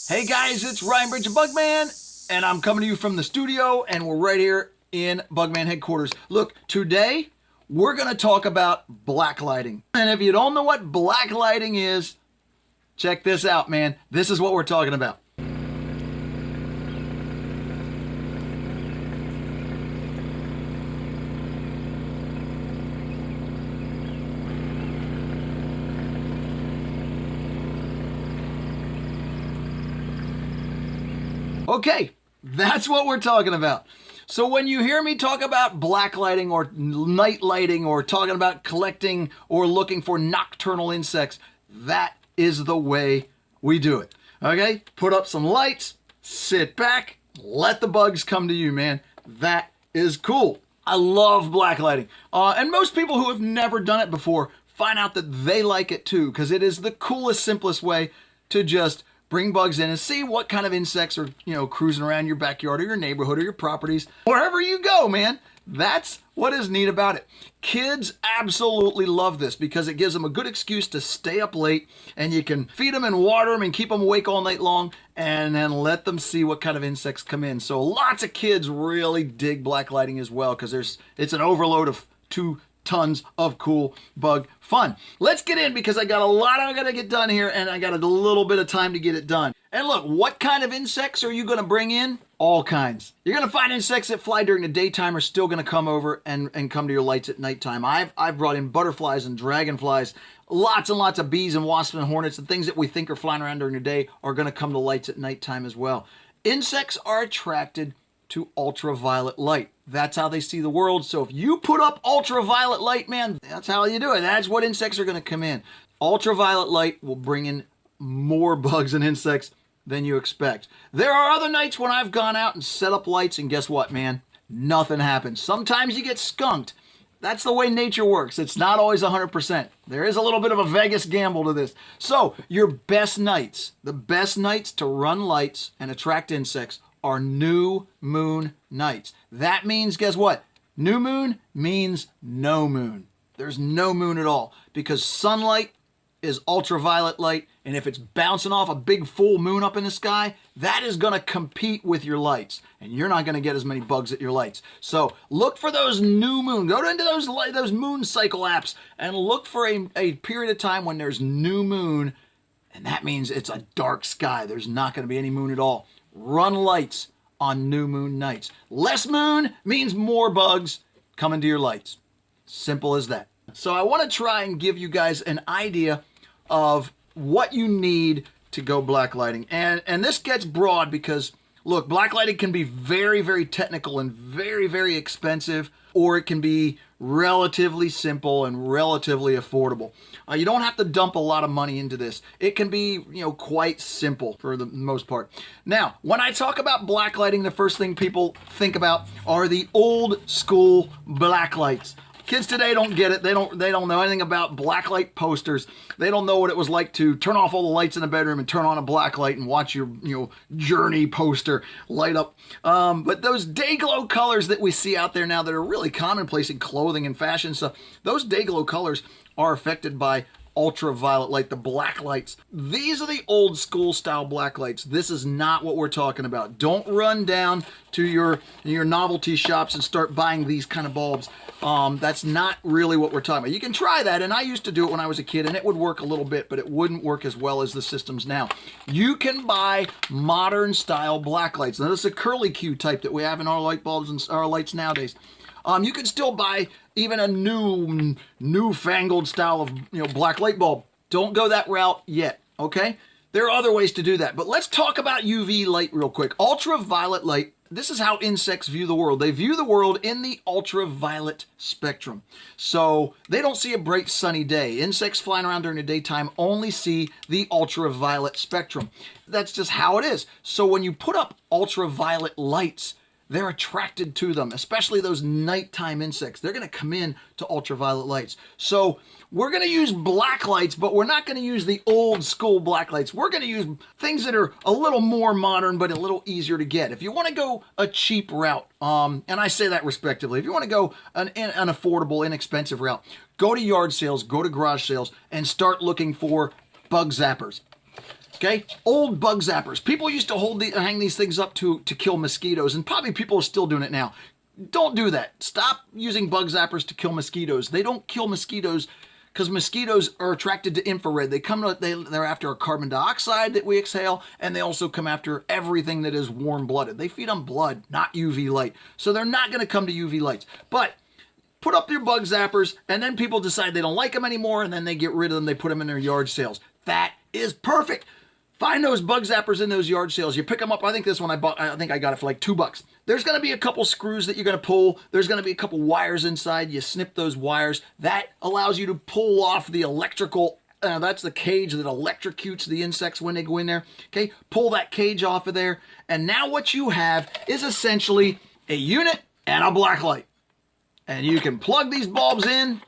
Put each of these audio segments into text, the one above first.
Hey guys, it's Ryan Bridge of Bugman, and I'm coming to you from the studio, and we're right here in Bugman headquarters. Look, today we're going to talk about blacklighting. And if you don't know what blacklighting is, check this out, man. This is what we're talking about. Okay, that's what we're talking about. So when you hear me talk about blacklighting or night lighting or talking about collecting or looking for nocturnal insects, that is the way we do it. Okay, put up some lights, sit back, let the bugs come to you, man. That is cool. I love blacklighting. And most people who have never done it before find out that they like it too, because it is the coolest, simplest way to just bring bugs in and see what kind of insects are, cruising around your backyard or your neighborhood or your properties, wherever you go, man. That's what is neat about it. Kids absolutely love this because it gives them a good excuse to stay up late, and you can feed them and water them and keep them awake all night long and then let them see what kind of insects come in. So lots of kids really dig blacklighting as well because it's an overload of 2 tons of cool bug fun. Let's get in because I got a lot I gotta get done here, and I got a little bit of time to get it done. And look, what kind of insects are you gonna bring in? All kinds. You're gonna find insects that fly during the daytime are still gonna come over and come to your lights at nighttime. I've brought in butterflies and dragonflies. Lots and lots of bees and wasps and hornets and things that we think are flying around during the day are gonna come to lights at nighttime as well. Insects are attracted to ultraviolet light. That's how they see the world. So if you put up ultraviolet light, man, that's how you do it. That's what insects are going to come in. Ultraviolet light will bring in more bugs and insects than you expect. There are other nights when I've gone out and set up lights, and guess what, man? Nothing happens. Sometimes you get skunked. That's the way nature works. It's not always 100%. There is a little bit of a Vegas gamble to this. So your best nights, the best nights to run lights and attract insects are new moon nights. That means, guess what? New moon means no moon. There's no moon at all because sunlight is ultraviolet light, and if it's bouncing off a big full moon up in the sky, that is going to compete with your lights, and you're not going to get as many bugs at your lights. So look for those new moon. Go into those moon cycle apps and look for a period of time when there's new moon, and that means it's a dark sky. There's not going to be any moon at all. Run lights on new moon nights. Less moon means more bugs coming to your lights. Simple as that. So I want to try and give you guys an idea of what you need to go blacklighting. And this gets broad because, look, blacklighting can be very, very technical and very, very expensive, or it can be relatively simple and relatively affordable. You don't have to dump a lot of money into this. It can be, quite simple for the most part. Now, when I talk about blacklighting, the first thing people think about are the old school blacklights. Kids today don't get it. They don't know anything about blacklight posters. They don't know what it was like to turn off all the lights in the bedroom and turn on a blacklight and watch your Journey poster light up. But those day glow colors that we see out there now that are really commonplace in clothing and fashion stuff, those day glow colors are affected by ultraviolet light, the black lights. These are the old school style black lights. This is not what we're talking about. Don't run down to your novelty shops and start buying these kind of bulbs. That's not really what we're talking about. You can try that, and I used to do it when I was a kid, and it would work a little bit, but it wouldn't work as well as the systems now. You can buy modern style black lights. Now, this is a curly Q type that we have in our light bulbs and our lights nowadays. You can still buy even a newfangled style of black light bulb. Don't go that route yet, okay? There are other ways to do that, but let's talk about UV light real quick. Ultraviolet light, this is how insects view the world. They view the world in the ultraviolet spectrum. So they don't see a bright sunny day. Insects flying around during the daytime only see the ultraviolet spectrum. That's just how it is. So when you put up ultraviolet lights, they're attracted to them, especially those nighttime insects. They're going to come in to ultraviolet lights. So we're going to use black lights, but we're not going to use the old school black lights. We're going to use things that are a little more modern, but a little easier to get. If you want to go a cheap route, and I say that respectively, if you want to go an affordable, inexpensive route, go to yard sales, go to garage sales, and start looking for bug zappers. Okay, old bug zappers. People used to hang these things up to kill mosquitoes, and probably people are still doing it now. Don't do that. Stop using bug zappers to kill mosquitoes. They don't kill mosquitoes because mosquitoes are attracted to infrared. They're after our carbon dioxide that we exhale, and they also come after everything that is warm-blooded. They feed on blood, not UV light. So they're not going to come to UV lights. But put up your bug zappers, and then people decide they don't like them anymore, and then they get rid of them. They put them in their yard sales. That is perfect. Find those bug zappers in those yard sales. You pick them up. I think this one I got it for like $2. There's going to be a couple screws that you're going to pull. There's going to be a couple wires inside. You snip those wires. That allows you to pull off the electrical. That's the cage that electrocutes the insects when they go in there. Okay, pull that cage off of there. And now what you have is essentially a unit and a blacklight. And you can plug these bulbs in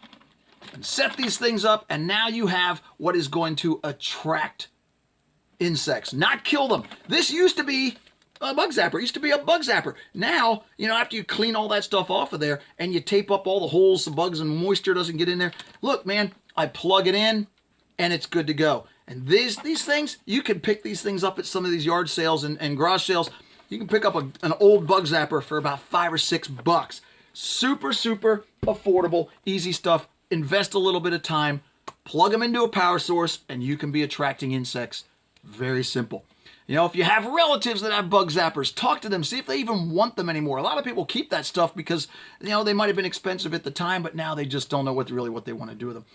and set these things up. And now you have what is going to attract insects, not kill them. This used to be a bug zapper. It used to be a bug zapper. Now, after you clean all that stuff off of there and you tape up all the holes so bugs and moisture doesn't get in there, look, man, I plug it in and it's good to go. And these things, you can pick these things up at some of these yard sales and garage sales. You can pick up an old bug zapper for about $5 or $6. Super, super affordable, easy stuff. Invest a little bit of time, plug them into a power source, and you can be attracting insects. Very simple. If you have relatives that have bug zappers, talk to them, see if they even want them anymore. A lot of people keep that stuff because, they might have been expensive at the time, but now they just don't know what they want to do with them.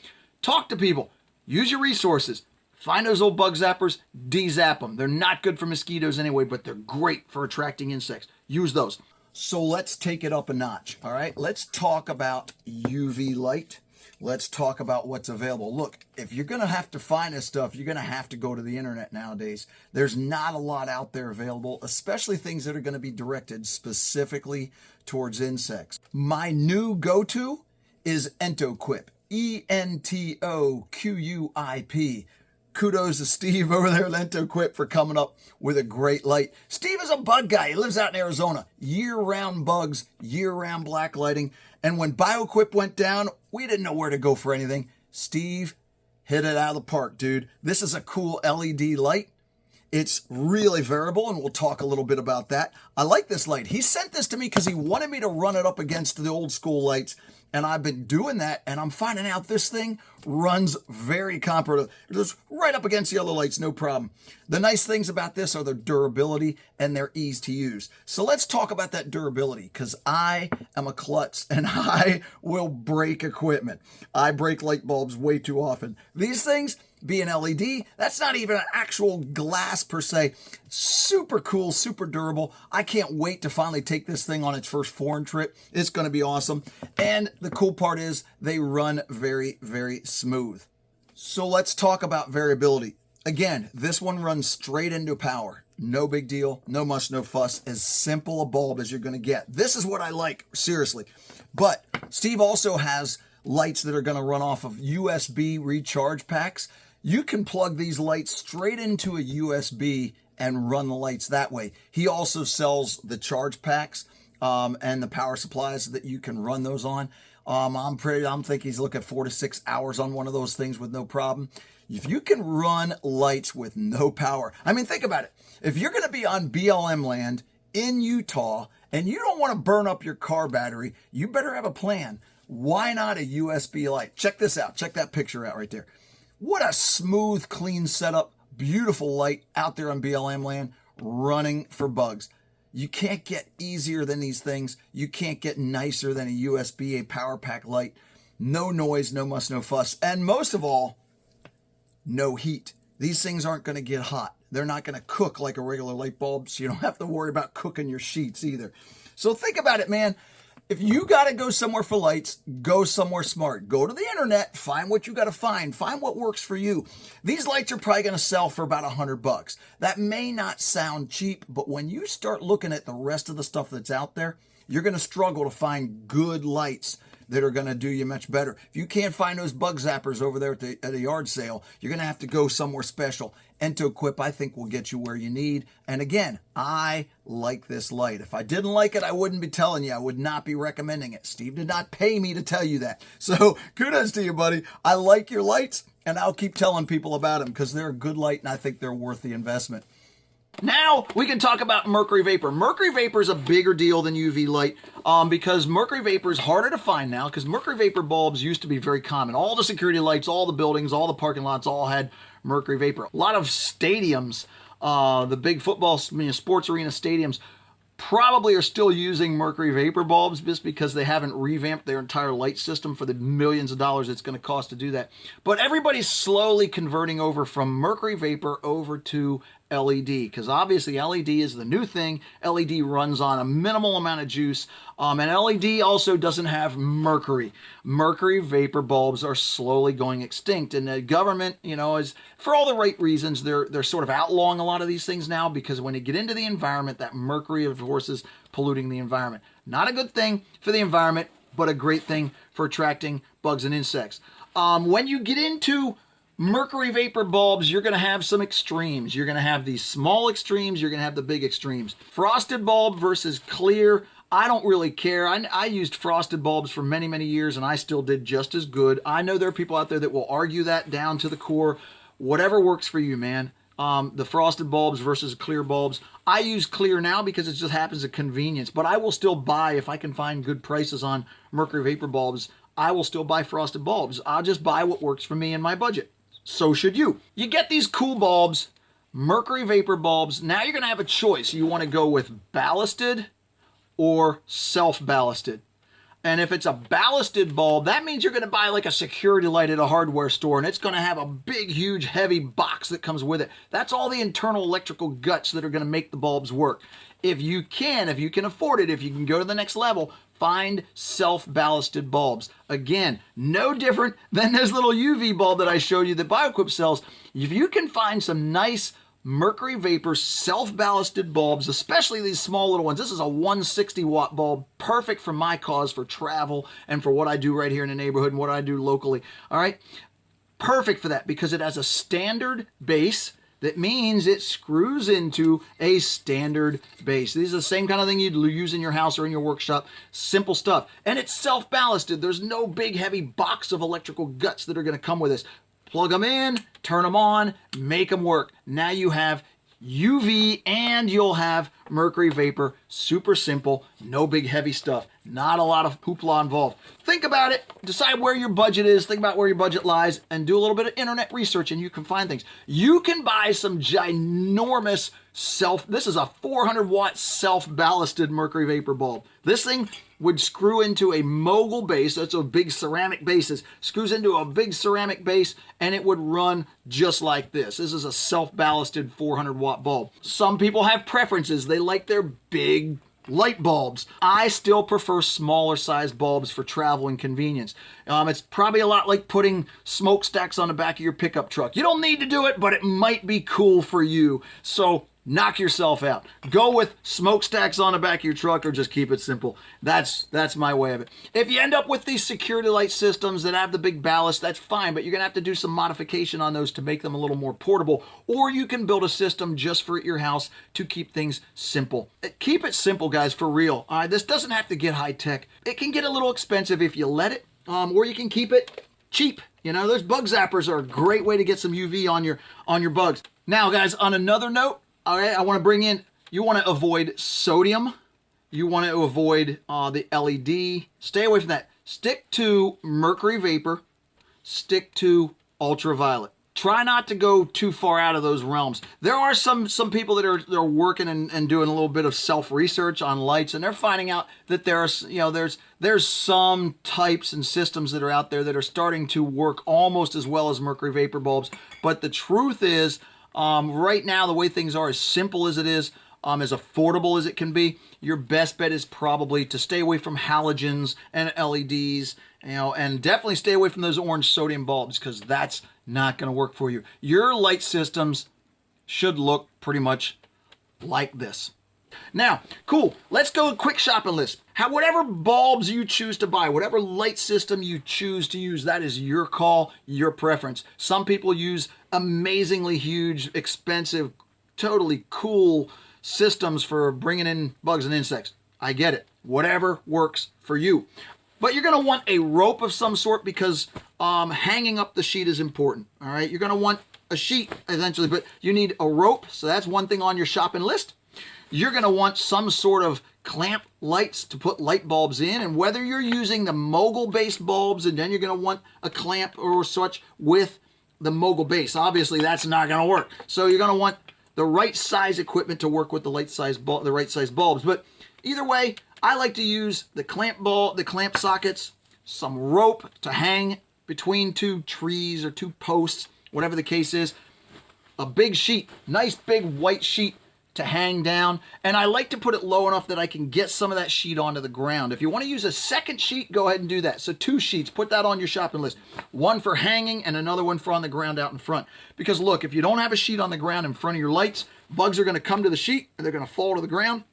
Talk to people. Use your resources. Find those old bug zappers, de-zap them. They're not good for mosquitoes anyway, but they're great for attracting insects. Use those. So let's take it up a notch, all right? Let's talk about UV light. Let's talk about what's available. Look, if you're going to have to find this stuff, you're going to have to go to the internet nowadays. There's not a lot out there available, especially things that are going to be directed specifically towards insects. My new go-to is Entoquip, ENTOQUIP. Kudos to Steve over there at Entoquip for coming up with a great light. Steve is a bug guy. He lives out in Arizona. Year-round bugs, year-round blacklighting. And when BioQuip went down, we didn't know where to go for anything. Steve hit it out of the park, dude. This is a cool LED light. It's really variable, and we'll talk a little bit about that. I like this light. He sent this to me because he wanted me to run it up against the old school lights, and I've been doing that, and I'm finding out this thing runs very comparable. It goes right up against the other lights, no problem. The nice things about this are their durability and their ease to use. So let's talk about that durability, because I am a klutz, and I will break equipment. I break light bulbs way too often. These things, being LED, that's not even an actual glass per se. Super cool, super durable. I can't wait to finally take this thing on its first foreign trip. It's going to be awesome. And the cool part is they run very, very smooth. So let's talk about variability. Again, this one runs straight into power. No big deal, no muss, no fuss. As simple a bulb as you're going to get. This is what I like, seriously. But Steve also has lights that are going to run off of USB recharge packs. You can plug these lights straight into a USB and run the lights that way. He also sells the charge packs and the power supplies that you can run those on. I'm thinking he's looking at 4 to 6 hours on one of those things with no problem. If you can run lights with no power, I mean, think about it. If you're going to be on BLM land in Utah and you don't want to burn up your car battery, you better have a plan. Why not a USB light? Check this out. Check that picture out right there. What a smooth, clean setup. Beautiful light out there on BLM land running for bugs. You can't get easier than these things. You can't get nicer than a USB, a power pack light. No noise, no muss, no fuss. And most of all, no heat. These things aren't going to get hot. They're not going to cook like a regular light bulb, so you don't have to worry about cooking your sheets either. So think about it, man. If you got to go somewhere for lights, go somewhere smart. Go to the internet, find what you got to find what works for you. These lights are probably going to sell for about $100. That may not sound cheap, but when you start looking at the rest of the stuff that's out there, you're going to struggle to find good lights that are going to do you much better. If you can't find those bug zappers over there at a yard sale, you're going to have to go somewhere special. Entoquip, I think, will get you where you need. And again, I like this light. If I didn't like it, I wouldn't be telling you. I would not be recommending it. Steve did not pay me to tell you that. So kudos to you, buddy. I like your lights. And I'll keep telling people about them because they're a good light and I think they're worth the investment. Now we can talk about mercury vapor. Mercury vapor is a bigger deal than UV light because mercury vapor is harder to find now because mercury vapor bulbs used to be very common. All the security lights, all the buildings, all the parking lots all had mercury vapor. A lot of stadiums, the big football, sports arena stadiums, probably are still using mercury vapor bulbs just because they haven't revamped their entire light system for the millions of dollars it's going to cost to do that. But everybody's slowly converting over from mercury vapor over to LED because obviously LED is the new thing. LED runs on a minimal amount of juice and LED also doesn't have mercury. Mercury vapor bulbs are slowly going extinct and the government, is for all the right reasons, they're sort of outlawing a lot of these things now because when you get into the environment, that mercury of course is polluting the environment. Not a good thing for the environment, but a great thing for attracting bugs and insects. When you get into mercury vapor bulbs, you're going to have some extremes. You're going to have these small extremes. You're going to have the big extremes. Frosted bulb versus clear. I don't really care. I used frosted bulbs for many, many years, and I still did just as good. I know there are people out there that will argue that down to the core. Whatever works for you, man. The frosted bulbs versus clear bulbs. I use clear now because it just happens at convenience, but I will still buy, if I can find good prices on mercury vapor bulbs, I will still buy frosted bulbs. I'll just buy what works for me and my budget. So should you. You get these cool bulbs, mercury vapor bulbs. Now you're going to have a choice. You want to go with ballasted or self-ballasted. And if it's a ballasted bulb, that means you're going to buy like a security light at a hardware store, and it's going to have a big, huge, heavy box that comes with it. That's all the internal electrical guts that are going to make the bulbs work. If you can afford it, if you can go to the next level, find self-ballasted bulbs. Again, no different than this little UV bulb that I showed you that BioEquip sells. If you can find some nice mercury vapor self-ballasted bulbs, especially these small little ones. This is a 160 watt bulb, perfect for my cause, for travel and for what I do right here in the neighborhood and what I do locally. All right, perfect for that because it has a standard base. That means it screws into a standard base. These are the same kind of thing you'd use in your house or in your workshop. Simple stuff. And it's self-ballasted. There's no big heavy box of electrical guts that are going to come with this. Plug them in, turn them on, make them work. Now you have UV and you'll have mercury vapor. Super simple, no big heavy stuff. Not a lot of hoopla involved. Think about it, decide where your budget is, think about where your budget lies, and do a little bit of internet research and you can find things. You can buy some ginormous this is a 400 watt self-ballasted mercury vapor bulb. This thing would screw into a mogul base, that's a big ceramic bases, screws into a big ceramic base and it would run just like this. This is a self-ballasted 400 watt bulb. Some people have preferences. They like their big light bulbs. I still prefer smaller sized bulbs for travel and convenience. It's probably a lot like putting smokestacks on the back of your pickup truck. You don't need to do it, but it might be cool for you. So knock yourself out. Go with smokestacks on the back of your truck or just keep it simple. That's my way of it. If you end up with these security light systems that have the big ballast, that's fine, but you're going to have to do some modification on those to make them a little more portable, or you can build a system just for your house to keep things simple. Keep it simple, guys, for real. This doesn't have to get high tech. It can get a little expensive if you let it, or you can keep it cheap. Those bug zappers are a great way to get some UV on your bugs. Now, guys, on another note, all right, I want to bring in, you want to avoid sodium. You want to avoid the LED. Stay away from that. Stick to mercury vapor. Stick to ultraviolet. Try not to go too far out of those realms. There are some people that are working and doing a little bit of self-research on lights, and they're finding out that there's some types and systems that are out there that are starting to work almost as well as mercury vapor bulbs. But the truth is, right now, the way things are, as simple as it is, as affordable as it can be, your best bet is probably to stay away from halogens and LEDs, and definitely stay away from those orange sodium bulbs because that's not going to work for you. Your light systems should look pretty much like this. Now, cool. Let's go a quick shopping list. Whatever bulbs you choose to buy, whatever light system you choose to use, that is your call, your preference. Some people use amazingly huge, expensive, totally cool systems for bringing in bugs and insects. I get it. Whatever works for you. But you're going to want a rope of some sort because hanging up the sheet is important. All right, you're going to want a sheet eventually, but you need a rope. So that's one thing on your shopping list. You're going to want some sort of clamp lights to put light bulbs in, and whether you're using the mogul based bulbs, and then you're going to want a clamp or such with the mogul base. Obviously that's not going to work, so you're going to want the right size equipment to work with the right size bulbs. But either way, I like to use the clamp sockets, some rope to hang between two trees or two posts, whatever the case is, a big sheet, nice big white sheet to hang down, and I like to put it low enough that I can get some of that sheet onto the ground. If you want to use a second sheet, go ahead and do that. So 2 sheets, put that on your shopping list. One for hanging and another one for on the ground out in front. Because look, if you don't have a sheet on the ground in front of your lights, bugs are going to come to the sheet and they're going to fall to the ground.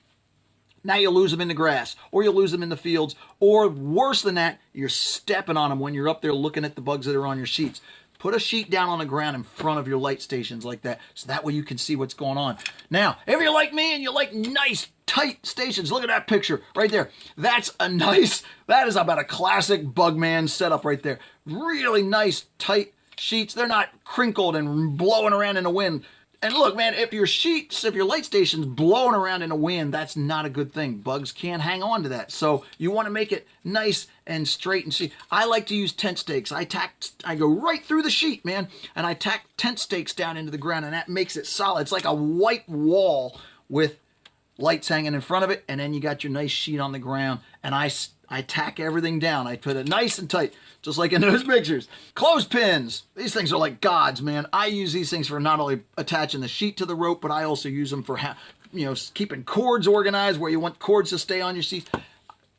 Now you lose them in the grass, or you lose them in the fields, or worse than that, you're stepping on them when you're up there looking at the bugs that are on your sheets. Put a sheet down on the ground in front of your light stations like that, so that way you can see what's going on. Now, if you're like me and you like nice, tight stations, look at that picture right there. That is about a classic Bugman setup right there. Really nice, tight sheets. They're not crinkled and blowing around in the wind. And look, man, if your light station's blowing around in the wind, that's not a good thing. Bugs can't hang on to that. So you want to make it nice and straight and see. I like to use tent stakes. I go right through the sheet, man, and I tack tent stakes down into the ground, and that makes it solid. It's like a white wall with lights hanging in front of it, and then you got your nice sheet on the ground, and I tack everything down. I put it nice and tight, just like in those pictures. Clothespins. These things are like gods, man. I use these things for not only attaching the sheet to the rope, but I also use them for keeping cords organized where you want cords to stay on your seats.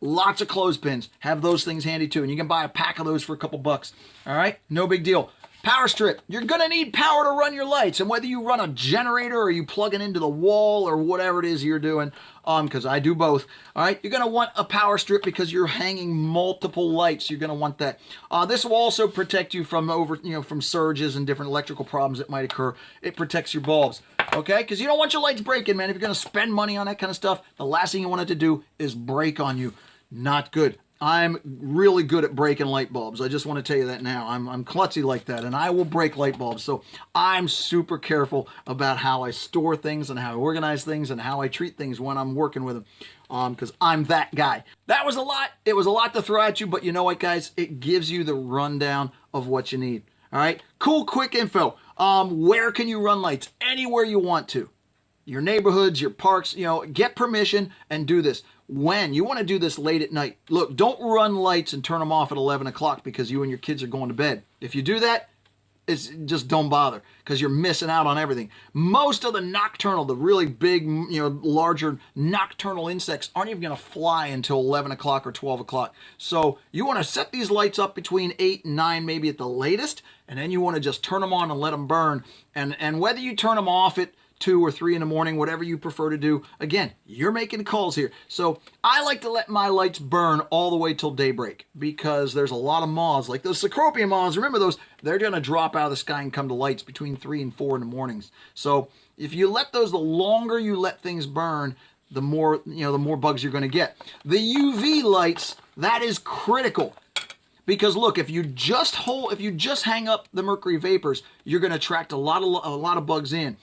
Lots of clothespins. Have those things handy too, and you can buy a pack of those for a couple bucks. All right, no big deal. Power strip. You're going to need power to run your lights, and whether you run a generator or you plug it into the wall or whatever it is you're doing, because I do both, all right, you're going to want a power strip because you're hanging multiple lights. You're going to want that. This will also protect you from from surges and different electrical problems that might occur. It protects your bulbs, okay, because you don't want your lights breaking, man. If you're going to spend money on that kind of stuff, the last thing you want it to do is break on you. Not good. I'm really good at breaking light bulbs. I just want to tell you that now. I'm klutzy like that, and I will break light bulbs. So I'm super careful about how I store things and how I organize things and how I treat things when I'm working with them, because I'm that guy. That was a lot. It was a lot to throw at you, but you know what, guys? It gives you the rundown of what you need. All right? Cool, quick info. Where can you run lights? Anywhere you want to. Your neighborhoods, your parks, get permission and do this. When you want to do this late at night, look, don't run lights and turn them off at 11 o'clock because you and your kids are going to bed. If you do that, just don't bother because you're missing out on everything. Most of the nocturnal, the really big, larger nocturnal insects aren't even going to fly until 11 o'clock or 12 o'clock. So you want to set these lights up between 8 and 9, maybe at the latest, and then you want to just turn them on and let them burn. And whether you turn them off at 2 or 3 in the morning, whatever you prefer to do. Again, you're making calls here. So I like to let my lights burn all the way till daybreak because there's a lot of moths, like those cecropia moths. Remember those? They're going to drop out of the sky and come to lights between 3 and 4 in the mornings. So if you let those, the longer you let things burn, the more, the more bugs you're going to get. The UV lights, that is critical. Because look, if you just hang up the mercury vapors, you're going to attract a lot of bugs in.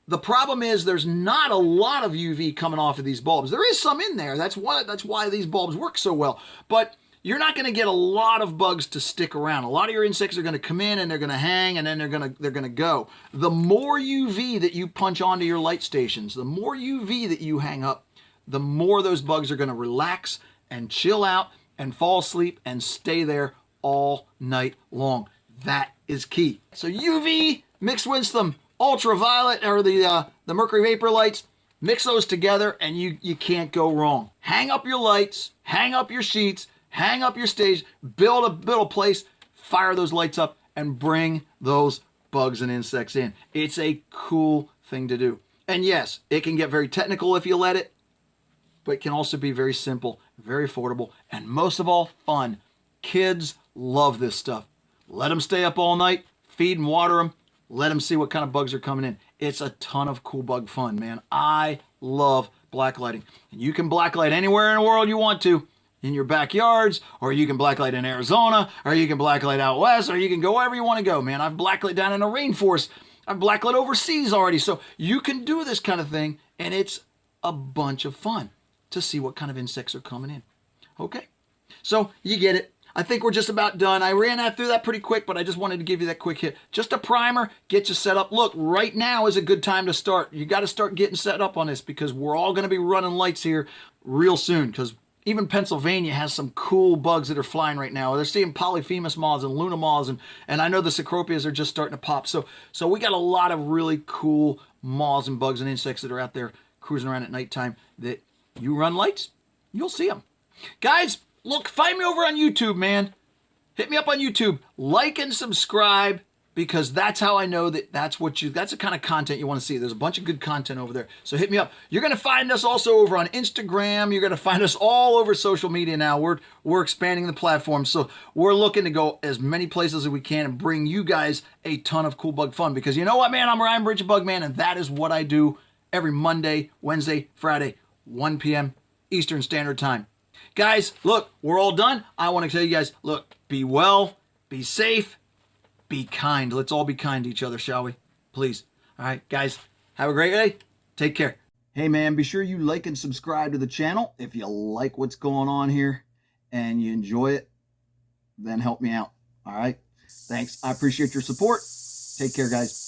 The problem is there's not a lot of UV coming off of these bulbs. There is some in there. That's why these bulbs work so well. But you're not going to get a lot of bugs to stick around. A lot of your insects are going to come in and they're going to hang and then they're going to go. The more UV that you punch onto your light stations, the more UV that you hang up, the more those bugs are going to relax and chill out and fall asleep and stay there all night long. That is key. So UV mixed with some ultraviolet or the mercury vapor lights, mix those together and you can't go wrong. Hang up your lights, hang up your sheets, hang up your stage, build a place, fire those lights up and bring those bugs and insects in. It's a cool thing to do. And yes, it can get very technical if you let it, but it can also be very simple, very affordable, and most of all, fun. Kids love this stuff. Let them stay up all night, feed and water them, let them see what kind of bugs are coming in. It's a ton of cool bug fun, man. I love blacklighting. And you can blacklight anywhere in the world you want to. in your backyards, or you can blacklight in Arizona, or you can blacklight out west, or you can go wherever you want to go, man. I've blacklit down in the rainforest. I've blacklit overseas already. So you can do this kind of thing, and it's a bunch of fun to see what kind of insects are coming in. Okay? So you get it. I think we're just about done. I ran through that pretty quick, but I just wanted to give you that quick hit. Just a primer, get you set up. Look, right now is a good time to start. You got to start getting set up on this because we're all going to be running lights here real soon, because even Pennsylvania has some cool bugs that are flying right now. They're seeing polyphemus moths and luna moths, and I know the cecropias are just starting to pop. So we got a lot of really cool moths and bugs and insects that are out there cruising around at nighttime that you run lights, you'll see them. Guys, look, find me over on YouTube, man. Hit me up on YouTube. Like and subscribe, because that's how I know that that's the kind of content you want to see. There's a bunch of good content over there. So hit me up. You're going to find us also over on Instagram. You're going to find us all over social media now. We're expanding the platform. So we're looking to go as many places as we can and bring you guys a ton of cool bug fun. Because you know what, man? I'm Ryan Bridge, Bugman, and that is what I do every Monday, Wednesday, Friday, 1 p.m. Eastern Standard Time. Guys, look, we're all done. I want to tell you guys, look, be well, be safe, be kind. Let's all be kind to each other, shall we? Please. All right, guys, have a great day. Take care. Hey, man, be sure you like and subscribe to the channel. If you like what's going on here and you enjoy it, then help me out. All right? Thanks. I appreciate your support. Take care, guys.